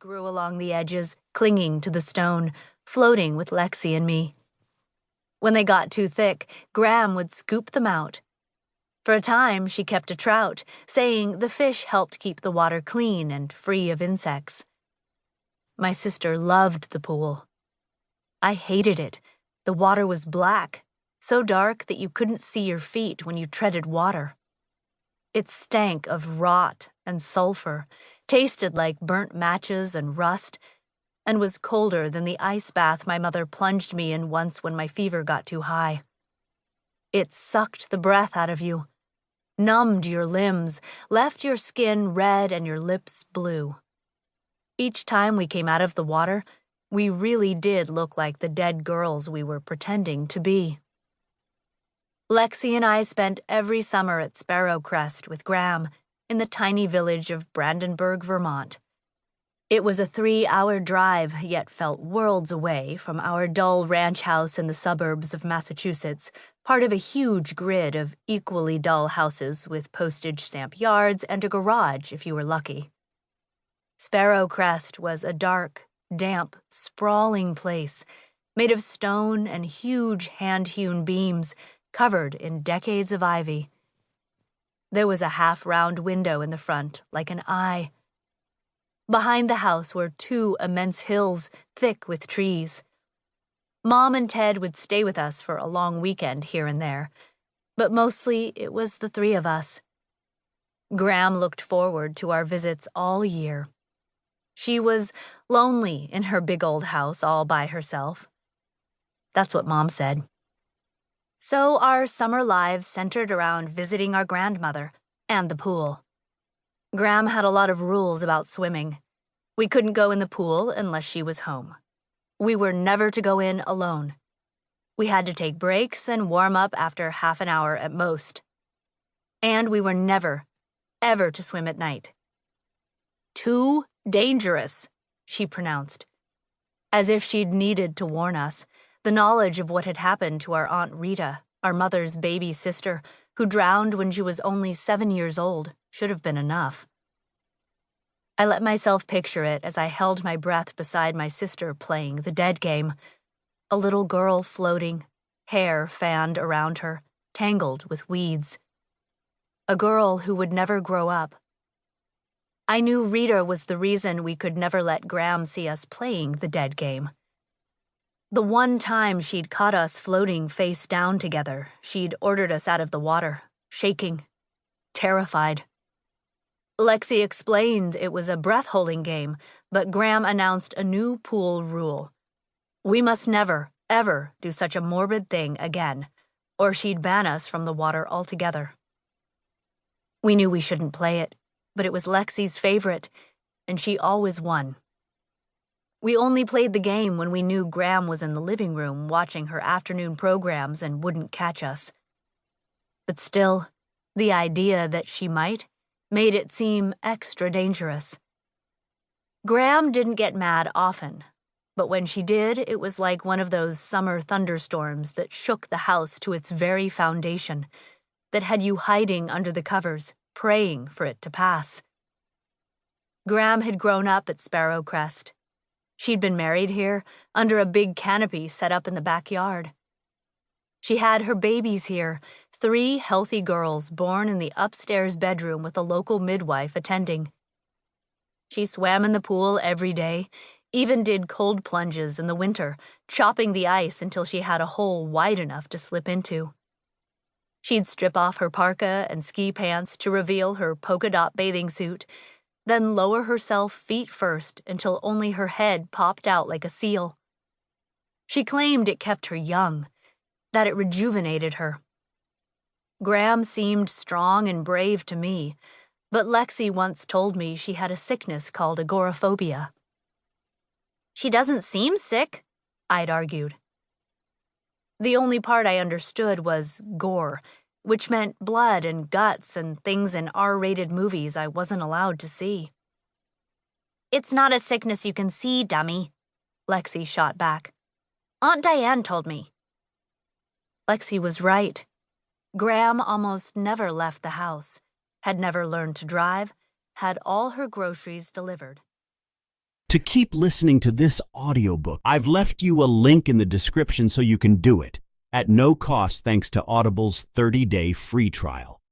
grew along the edges, clinging to the stone, floating with Lexi and me. When they got too thick, Graham would scoop them out. For a time, she kept a trout, saying the fish helped keep the water clean and free of insects. My sister loved the pool. I hated it. The water was black, so dark that you couldn't see your feet when you treaded water. It stank of rot and sulfur, tasted like burnt matches and rust, and was colder than the ice bath my mother plunged me in once when my fever got too high. It sucked the breath out of you, numbed your limbs, left your skin red and your lips blue. Each time we came out of the water, we really did look like the dead girls we were pretending to be. Lexi and I spent every summer at Sparrow Crest with Graham in the tiny village of Brandenburg, Vermont. It was a 3-hour drive, yet felt worlds away from our dull ranch house in the suburbs of Massachusetts, part of a huge grid of equally dull houses with postage stamp yards and a garage if you were lucky. Sparrow Crest was a dark, damp, sprawling place made of stone and huge hand-hewn beams covered in decades of ivy. There was a half-round window in the front, like an eye. Behind the house were 2 immense hills, thick with trees. Mom and Ted would stay with us for a long weekend here and there, but mostly it was the 3 of us. Graham looked forward to our visits all year. She was lonely in her big old house all by herself. That's what Mom said. So our summer lives centered around visiting our grandmother and the pool. Graham had a lot of rules about swimming. We couldn't go in the pool unless she was home. We were never to go in alone. We had to take breaks and warm up after half an hour at most. And we were never, ever to swim at night. "Too dangerous," she pronounced. As if she'd needed to warn us, the knowledge of what had happened to our Aunt Rita, our mother's baby sister, who drowned when she was only 7 years old, should have been enough. I let myself picture it as I held my breath beside my sister playing the dead game, a little girl floating, hair fanned around her, tangled with weeds. A girl who would never grow up. I knew Rita was the reason we could never let Graham see us playing the dead game. The one time she'd caught us floating face down together, she'd ordered us out of the water, shaking, terrified. Lexi explained it was a breath-holding game, but Graham announced a new pool rule. We must never, ever do such a morbid thing again, or she'd ban us from the water altogether. We knew we shouldn't play it, but it was Lexi's favorite, and she always won. We only played the game when we knew Graham was in the living room watching her afternoon programs and wouldn't catch us. But still, the idea that she might made it seem extra dangerous. Graham didn't get mad often, but when she did, it was like one of those summer thunderstorms that shook the house to its very foundation, that had you hiding under the covers, praying for it to pass. Graham had grown up at Sparrow Crest. She'd been married here, under a big canopy set up in the backyard. She had her babies here, 3 healthy girls born in the upstairs bedroom with a local midwife attending. She swam in the pool every day, even did cold plunges in the winter, chopping the ice until she had a hole wide enough to slip into. She'd strip off her parka and ski pants to reveal her polka-dot bathing suit, then lower herself feet first until only her head popped out like a seal. She claimed it kept her young, that it rejuvenated her. Graham seemed strong and brave to me, but Lexi once told me she had a sickness called agoraphobia. "She doesn't seem sick," I'd argued. The only part I understood was gore, which meant blood and guts and things in R-rated movies I wasn't allowed to see. "It's not a sickness you can see, dummy," Lexi shot back. "Aunt Diane told me." Lexi was right. Graham almost never left the house, had never learned to drive, had all her groceries delivered. To keep listening to this audiobook, I've left you a link in the description so you can do it, at no cost thanks to Audible's 30-day free trial.